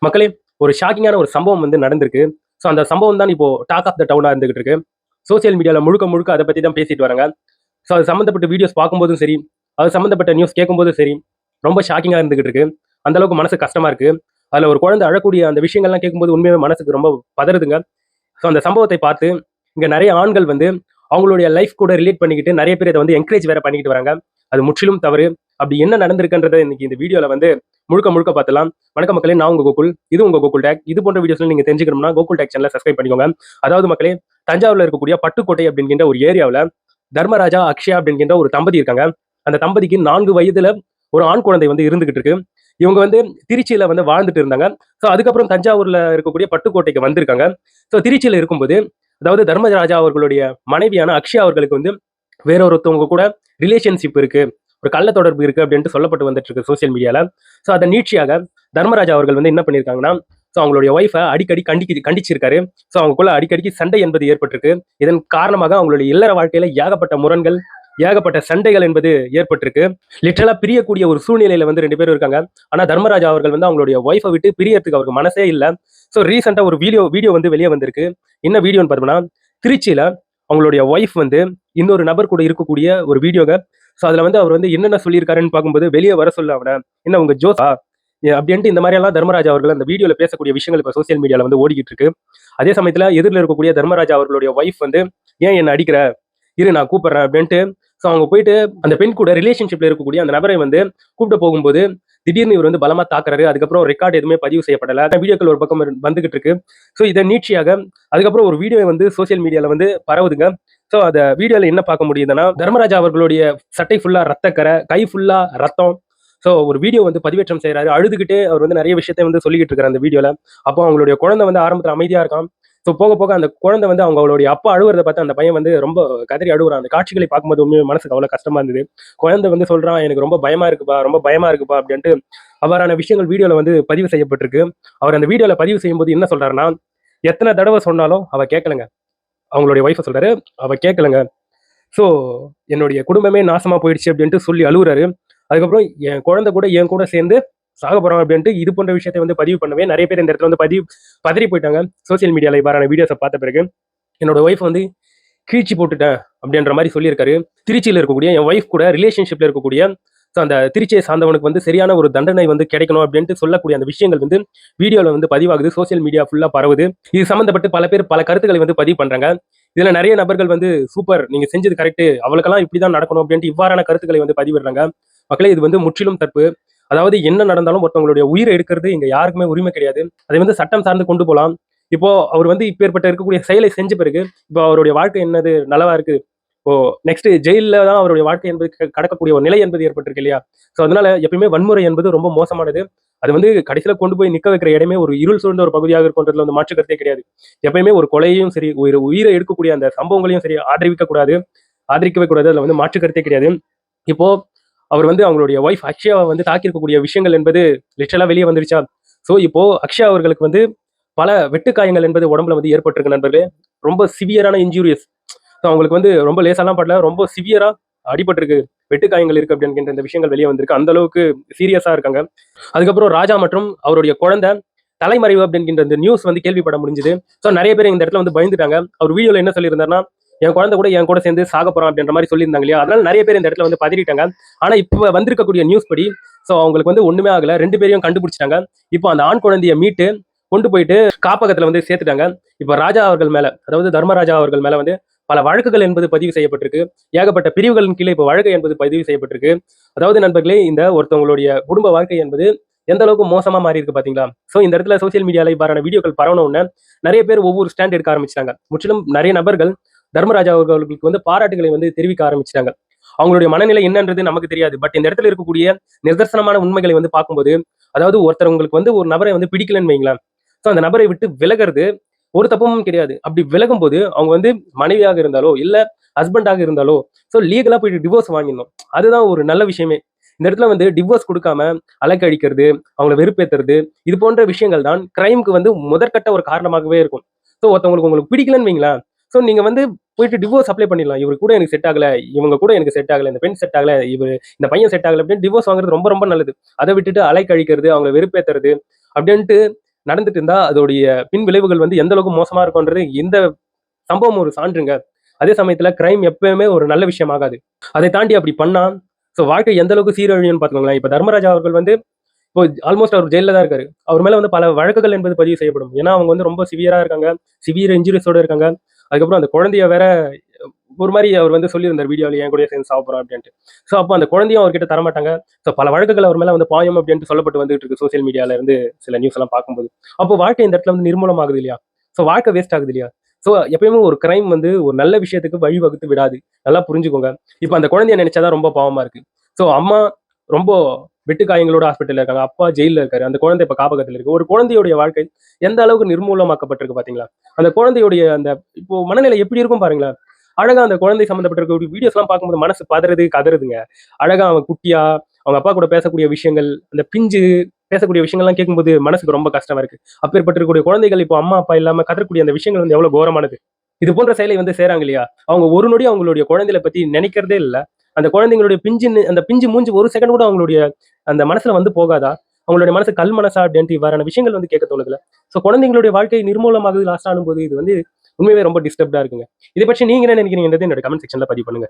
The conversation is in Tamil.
மக்களே, ஒரு ஷாக்கிங்கான ஒரு சம்பவம் வந்து நடந்திருக்கு. ஸோ அந்த சம்பவம் தான் இப்போ டாக் ஆஃப் த டவுனா இருந்துகிட்டு இருக்கு. சோசியல் மீடியால முழுக்க முழுக்க அத பத்தி தான் பேசிட்டு வராங்க. ஸோ அது சம்மந்தப்பட்ட வீடியோஸ் பார்க்கும்போதும் சரி, அது சம்மந்தப்பட்ட நியூஸ் கேட்கும்போதும் சரி, ரொம்ப ஷாக்கிங்கா இருந்துகிட்டு இருக்கு. அந்த அளவுக்கு மனசு கஷ்டமா இருக்கு. அதுல ஒரு குழந்தை அழக்கூடிய அந்த விஷயங்கள்லாம் கேட்கும்போது உண்மையாவே மனசுக்கு ரொம்ப பதறுதுங்க. ஸோ அந்த சம்பவத்தை பார்த்து இங்க நெறைய ஆண்கள் வந்து அவங்களுடைய லைஃப் கூட ரிலேட் பண்ணிக்கிட்டு நெறைய பேர் இத வந்து என்கரேஜ் வேற பண்ணிக்கிட்டு வராங்க. அது முற்றிலும் தவறு. அப்படி என்ன நடந்திருக்குன்றத இன்னைக்கு இந்த வீடியோல வந்து முழுக்க முழுக்க பார்த்துடலாம். வணக்கம் மக்களே, நான் உங்க கோகுல். இது உங்க கோகுல் டேக். இது போன்ற வீடியோஸ்ல நீங்க தெரிஞ்சுக்கணும்னா கோகுல் டேக் சேனலை சப்ஸ்கிரைப் பண்ணிக்கோங்க. அதாவது மக்களே, தஞ்சாவூர்ல இருக்கக்கூடிய பட்டுக்கோட்டை அப்படிங்கிற ஒரு ஏரியாவுல தர்மராஜா, அக்ஷயா அப்படிங்கிற ஒரு தம்பதி இருக்காங்க. அந்த தம்பதிக்கு 4 வயதுல ஒரு ஆண் குழந்தை வந்து இருந்துகிட்டு இருக்கு. இவங்க வந்து திருச்சியில வந்து வாழ்ந்துட்டு இருந்தாங்க. ஸோ அதுக்கப்புறம் தஞ்சாவூர்ல இருக்கக்கூடிய பட்டுக்கோட்டைக்கு வந்திருக்காங்க. ஸோ திருச்சியில இருக்கும்போது, அதாவது தர்மராஜா அவர்களுடைய மனைவியான அக்ஷயா அவர்களுக்கு வந்து வேற ஒருத்தவங்க கூட ரிலேஷன்ஷிப் இருக்கு. ஒரு கள்ள தொடர்பு இருக்கு அப்படின்ட்டு சொல்லப்பட்டு வந்துட்டு இருக்கு சோசியல் மீடியால. ஸோ அதன் நீட்சியாக தர்மராஜா அவர்கள் வந்து என்ன பண்ணியிருக்காங்கன்னா, ஸோ அவங்களுடைய ஒய்ஃப அடிக்கடி கண்டிச்சிருக்காரு. ஸோ அவங்களுக்குள்ள அடிக்கடிக்கு சண்டை என்பது ஏற்பட்டிருக்கு. இதன் காரணமாக அவங்களுடைய இல்லற வாழ்க்கையில ஏகப்பட்ட முரண்கள், ஏகப்பட்ட சண்டைகள் என்பது ஏற்பட்டிருக்கு. லிட்டரலா பிரியக்கூடிய ஒரு சூழ்நிலையில வந்து 2 பேரும் இருக்காங்க. ஆனா தர்மராஜா அவர்கள் வந்து அவங்களுடைய ஒய்ஃப விட்டு பிரியறதுக்கு அவருக்கு மனசே இல்ல. ஸோ ரீசெண்டா ஒரு வீடியோ வந்து வெளிய வந்திருக்கு. என்ன வீடியோன்னு பார்த்தோம்னா, திருச்சியில அவங்களுடைய ஒய்ஃப் வந்து இன்னொரு நபர் கூட இருக்கக்கூடிய ஒரு வீடியோங்க. ஸோ அதுல வந்து அவர் வந்து என்னென்ன சொல்லியிருக்காருன்னு பார்க்கும்போது, வெளிய வர சொல்லு அவன. என்ன உங்க ஜோஸா? அப்படின்ட்டு இந்த மாதிரியெல்லாம் தர்மராஜா அவர்கள் அந்த வீடியோல பேசக்கூடிய விஷயங்கள் இப்ப சோசியல் மீடியால வந்து ஓடிக்கிட்டு இருக்கு. அதே சமயத்துல எதிர்ல இருக்கக்கூடிய தர்மராஜா அவர்களுடைய ஒய்ஃப் வந்து, "ஏன் என்ன அடிக்கிற? இரு நான் கூப்பிடுறேன்" அப்படின்ட்டு ஸோ அவங்க போயிட்டு அந்த பெண் கூட ரிலேஷன்ஷிப்ல இருக்கக்கூடிய அந்த நபரை வந்து கூப்பிட போகும்போது, திடீர்னு இவர் வந்து பலமா தாக்குறாரு. அதுக்கப்புறம் ரெக்கார்ட் எதுவுமே பதிவு செய்யப்படல. வீடியோக்கள் ஒரு பக்கம் வந்துகிட்டு இருக்கு. ஸோ இதை நீட்சியாக அதுக்கப்புறம் ஒரு வீடியோ வந்து சோசியல் மீடியால வந்து பரவுதுங்க. ஸோ அத வீடியோல என்ன பார்க்க முடியுதுன்னா, தர்மராஜா அவர்களுடைய சட்டை ஃபுல்லா ரத்தக்கரை, கை ஃபுல்லா ரத்தம். ஸோ ஒரு வீடியோ வந்து பதிவேற்றம் செய்றாரு. அழுதுகிட்டே அவர் வந்து நிறைய விஷயத்த வந்து சொல்லிக்கிட்டு இருக்காரு அந்த வீடியோல. அப்போ அவங்களுடைய குழந்தை வந்து ஆரம்பத்துல அமைதியா இருக்கான். ஸோ போக போக அந்த குழந்தை வந்து அவங்களுடைய அப்பா அழுவுறத பார்த்து அந்த பையன் வந்து ரொம்ப கதறி அழுவுறான். அந்த காட்சிகளை பார்க்கும்போது உண்மையா மனசுக்கு அவ்வளவு கஷ்டமா இருந்தது. குழந்தை வந்து சொல்றான், "எனக்கு ரொம்ப பயமா இருக்குப்பா, ரொம்ப பயமா இருக்குப்பா" அப்படின்ட்டு அவ்வாறான விஷயங்கள் வீடியோல வந்து பதிவு செய்யப்பட்டிருக்கு. அவர் அந்த வீடியோல பதிவு செய்யும்போது என்ன சொல்றாருன்னா, "எத்தன தடவ சொன்னாலும் அவ கேட்கலங்க." அவங்களுடைய ஒய்ஃப சொல்றாரு, "அவ கேட்கலங்க. ஸோ என்னுடைய குடும்பமே நாசமா போயிடுச்சு" அப்படின்ட்டு சொல்லி அழுவுறாரு. அதுக்கப்புறம் என் குழந்தை கூட என் கூட சேர்ந்து சாக போறான் அப்படின்ட்டு இது போன்ற விஷயத்தை வந்து பதிவு பண்ணவே நிறைய பேர் இந்த இடத்துல வந்து பதறி போயிட்டாங்க. சோசியல் மீடியால இவ்வாறான வீடியோஸை பார்த்த பிறகு என்னோட ஒய்ஃப் வந்து கீழ்ச்சி போட்டுட்டேன் அப்படின்ற மாதிரி சொல்லியிருக்காரு. திருச்சியில் இருக்கக்கூடிய என் ஒய்ஃப் கூட ரிலேஷன்ஷிப்ல இருக்கக்கூடிய ஸோ அந்த திருச்சியை சார்ந்தவனுக்கு வந்து சரியான ஒரு தண்டனை வந்து கிடைக்கணும் அப்படின்ட்டு சொல்லக்கூடிய அந்த விஷயங்கள் வந்து வீடியோல வந்து பதிவாகுது. சோசியல் மீடியா ஃபுல்லா பரவுது. இது சம்பந்தப்பட்டு பல பேர் பல கருத்துக்களை வந்து பதிவு பண்றாங்க. இதுல நிறைய நபர்கள் வந்து சூப்பர், நீங்க செஞ்சது கரெக்ட், அவளுக்கெல்லாம் இப்படிதான் நடக்கணும் அப்படின்ட்டு இவ்வாறான கருத்துக்களை வந்து பதிவிடுறாங்க. மக்களே, இது வந்து முற்றிலும் தப்பு. அதாவது என்ன நடந்தாலும் ஒருத்தவங்களுடைய உயிரை எடுக்கிறது இங்க யாருக்குமே உரிமை கிடையாது. அதை வந்து சட்டம் சார்ந்து கொண்டு போலாம். இப்போ அவர் வந்து இப்பேற்பட்ட இருக்கக்கூடிய செயலை செஞ்ச பிறகு இப்போ அவருடைய வாழ்க்கை என்னது நல்லவா இருக்கு. இப்போ நெக்ஸ்ட் ஜெயில்ல தான் அவருடைய வாழ்க்கை என்பது கடக்கக்கூடிய ஒரு நிலை என்பது ஏற்பட்டிருக்கு இல்லையா? ஸோ அதனால எப்பயுமே வன்முறை என்பது ரொம்ப மோசமானது. அது வந்து கடைசியில கொண்டு போய் நிக்க வைக்கிற இடமே ஒரு இருள் சூழ்ந்த ஒரு பகுதியாக இருக்குன்றதுல வந்து மாற்று கருத்தே கிடையாது. எப்பயுமே ஒரு கொலையையும் சரி, ஒரு உயிரை எடுக்கக்கூடிய அந்த சம்பவங்களையும் சரி ஆதரிக்கவே கூடாது. அதுல வந்து மாற்று கருத்தே கிடையாது. இப்போ அவர் வந்து அவங்களுடைய ஒய்ஃப் அக்ஷயாவை வந்து தாக்கியிருக்கக்கூடிய விஷயங்கள் என்பது லிட்டரலா வெளியே வந்துருச்சா? ஸோ இப்போ அக்ஷயா அவர்களுக்கு வந்து பல வெட்டுக்காயங்கள் என்பது உடம்புல வந்து ஏற்பட்டிருக்கு நண்பர்களே. ரொம்ப சிவியரான இன்ஜூரியஸ். ஸோ அவங்களுக்கு வந்து ரொம்ப லேசாலாம் படல. ரொம்ப சிவியரா அடிபட்டிருக்கு. வெட்டுக்காயங்கள் இருக்கு அப்படின்ற இந்த விஷயங்கள் வெளியே வந்திருக்கு. அந்த அளவுக்கு சீரியஸா இருக்காங்க. அதுக்கப்புறம் ராஜா மற்றும் அவருடைய குழந்தை தலைமறைவு அப்படின்ற இந்த நியூஸ் வந்து கேள்விப்பட முடிஞ்சது. ஸோ நிறைய பேர் இந்த இடத்துல வந்து பயந்துட்டாங்க. அவர் வீடியோல என்ன சொல்லியிருந்தாருன்னா, என் குழந்தை கூட என் கூட சேர்ந்து சாக போறான் அப்படின்ற மாதிரி சொல்லியிருந்தாங்க இல்லையா? அதனால நிறைய பேர் இந்த இடத்துல வந்து பதறிட்டாங்க. ஆனா இப்ப வந்திருக்கக்கூடிய நியூஸ் படி ஸோ அவங்களுக்கு வந்து ஒண்ணுமே ஆகல. 2 பேரையும் கண்டுபிடிச்சிட்டாங்க. இப்போ அந்த ஆண் குழந்தையை மீட்டு கொண்டு போயிட்டு காப்பகத்துல வந்து சேர்த்துட்டாங்க. இப்ப ராஜா அவர்கள் மேல, அதாவது தர்மராஜா அவர்கள் மேல வந்து பல வழக்குகள் என்பது பதிவு செய்யப்பட்டிருக்கு. ஏகப்பட்ட பிரிவுகளின் கீழே இப்போ வழக்கு என்பது பதிவு செய்யப்பட்டிருக்கு. அதாவது நண்பர்களே, இந்த ஒருத்தவங்களுடைய குடும்ப வாழ்க்கை என்பது எந்த அளவுக்கு மோசமா மாறி இருக்கு பாத்தீங்களா? சோ இந்த இடத்துல சோசியல் மீடியால இவ்வாறான வீடியோக்கள் பரவன உடனே நிறைய பேர் ஒவ்வொரு ஸ்டாண்ட் எடுக்க ஆரம்பிச்சிட்டாங்க. முற்றிலும் நிறைய நபர்கள் தர்மராஜா அவர்களுக்கு வந்து பாராட்டுகளை வந்து தெரிவிக்க ஆரம்பிச்சிட்டாங்க. அவங்களுடைய மனநிலை என்னன்றது நமக்கு தெரியாது. பட் இந்த இடத்துல இருக்கக்கூடிய நிதர்சனமான உண்மைகளை வந்து பார்க்கும்போது, அதாவது ஒருத்தர் உங்களுக்கு வந்து ஒரு நபரை வந்து பிடிக்கலன்னு வைங்களேன். சோ அந்த நபரை விட்டு விலகிறது ஒரு தப்பும் கிடையாது. அப்படி விலகும்போது அவங்க வந்து மனைவியாக இருந்தாலோ, இல்ல ஹஸ்பண்டாக இருந்தாலோ, சோ லீகலா போயிட்டு டிவோர்ஸ் வாங்கிடணும். அதுதான் ஒரு நல்ல விஷயமே. இந்த இடத்துல வந்து டிவோர்ஸ் குடுக்காம அலைக்கழிக்கிறது, அவங்கள வெறுப்பேத்துறது, இது போன்ற விஷயங்கள் தான் கிரைம்க்கு வந்து முதற்கட்ட ஒரு காரணமாகவே இருக்கும். சோ ஒருத்தவங்களுக்கு உங்களுக்கு பிடிக்கலன்னு வைங்களேன், சோ நீங்க வந்து போயிட்டு டிவோர்ஸ் அப்ளை பண்ணிடலாம். இவரு கூட எனக்கு செட் ஆகல, இவங்க கூட எனக்கு செட் ஆகல, இந்த பெண் செட் ஆகல, இந்த பையன் செட் ஆகல அப்படின்னு டிவோர்ஸ் வாங்குறது ரொம்ப ரொம்ப நல்லது. அத விட்டுட்டு அலைக்கழிக்கிறது, அவங்கள வெறுப்பேத்துறது அப்படின்ட்டு நடந்துட்டு இருந்தா அதோடைய பின் விளைவுகள் வந்து எந்த அளவுக்கு மோசமா இருக்கும்ன்றது இந்த சம்பவம் ஒரு சான்றுங்க. அதே சமயத்துல கிரைம் எப்பவுமே ஒரு நல்ல விஷயம் ஆகாது. அதை தாண்டி அப்படி பண்ணா ஸோ வாழ்க்கை எந்த அளவுக்கு சீரழியும்னு பார்த்துக்கோங்களேன். இப்ப தர்மராஜா அவர்கள் வந்து இப்போ ஆல்மோஸ்ட் அவர் ஜெயில்ல தான் இருக்காரு. அவர் மேல வந்து பல வழக்குகள் என்பது பதிவு செய்யப்படும். ஏன்னா அவங்க வந்து ரொம்ப சிவியரா இருக்காங்க. சிவியர் இன்ஜுரிஸோட இருக்காங்க. அதுக்கப்புறம் அந்த குழந்தைய வேற ஒரு மாரி அவர் வந்து சொல்லியிருந்தார் வீடியோல என் கூடயே சேர்ந்து சாவப்போறான் அப்படின்ட்டு. ஸோ அப்போ அந்த குழந்தையும் அவர்கிட்ட தரமாட்டாங்க. ஸோ பல வழக்குகள் அவர் மேல வந்து பாயும் அப்படின்ட்டு சொல்லப்பட்டு வந்துட்டு இருக்கு சோசியல் மீடியால இருந்து சில நியூஸ் எல்லாம் பார்க்கும்போது. அப்போ வாழ்க்கை இந்த இடத்துல வந்து நிர்மூலம் ஆகுது இல்லையா? ஸோ வாழ்க்கை வேஸ்ட் ஆகுது இல்லையா? ஸோ எப்பயுமே ஒரு கிரைம் வந்து ஒரு நல்ல விஷயத்துக்கு வழிவகுத்து விடாது. நல்லா புரிஞ்சுக்கோங்க. இப்ப அந்த குழந்தைய நினைச்சா தான் ரொம்ப பாவமா இருக்கு. ஸோ அம்மா ரொம்ப வெட்டு காயங்களோட ஹாஸ்பிட்டல்ல இருக்காங்க. அப்பா ஜெயில்ல இருக்காரு. அந்த குழந்தை இப்ப காப்பகத்துல இருக்கு. ஒரு குழந்தையுடைய வாழ்க்கை எந்த அளவுக்கு நிர்மூலமாக்கப்பட்டிருக்கு பார்த்தீங்களா? அந்த குழந்தையுடைய அந்த இப்போ மனநிலை எப்படி இருக்கும் பாருங்களேன். அழகா அந்த குழந்தை சம்மந்தப்பட்டிருக்க வீடியோஸ்லாம் பார்க்கும்போது மனசு பதறுது, கதறுதுங்க. அழகா அவன் குட்டியா, அவங்க அப்பா கூட பேசக்கூடிய விஷயங்கள், அந்த பிஞ்சு பேசக்கூடிய விஷயங்கள்லாம் கேட்கும்போது மனசுக்கு ரொம்ப கஷ்டமா இருக்கு. அப்பேற்பட்டு இருக்கக்கூடிய குழந்தைகள் இப்போ அம்மா, அப்பா இல்லாம கதறக்கூடிய அந்த விஷயங்கள் வந்து எவ்வளவு கோரமானது. இது போன்ற செயலை வந்து செய்றாங்க இல்லையா? அவங்க ஒரு நொடி அவங்களுடைய குழந்தைகள பத்தி நினைக்கிறதே இல்ல. அந்த குழந்தைங்களுடைய அந்த பிஞ்சு மூஞ்சி ஒரு செகண்ட் கூட அவங்களுடைய அந்த மனசுல வந்து போகாதா? அவங்களுடைய மனசு கல் மனசா அப்படின்ட்டு இவ்வாறான விஷயங்கள் வந்து கேட்க தோணுதுல்ல. ஸோ குழந்தைங்களுடைய வாழ்க்கை நிர்மூலமாகுது லாஸ்ட்டா ஆனும்போது இது வந்து உண்மையாவே ரொம்ப டிஸ்டர்ப்டா இருக்குங்க. இத பற்றி நீங்க என்ன நினைக்கிறீங்கன்றத என்னோட கமெண்ட் செக்ஷன்ல பதிவு பண்ணுங்க.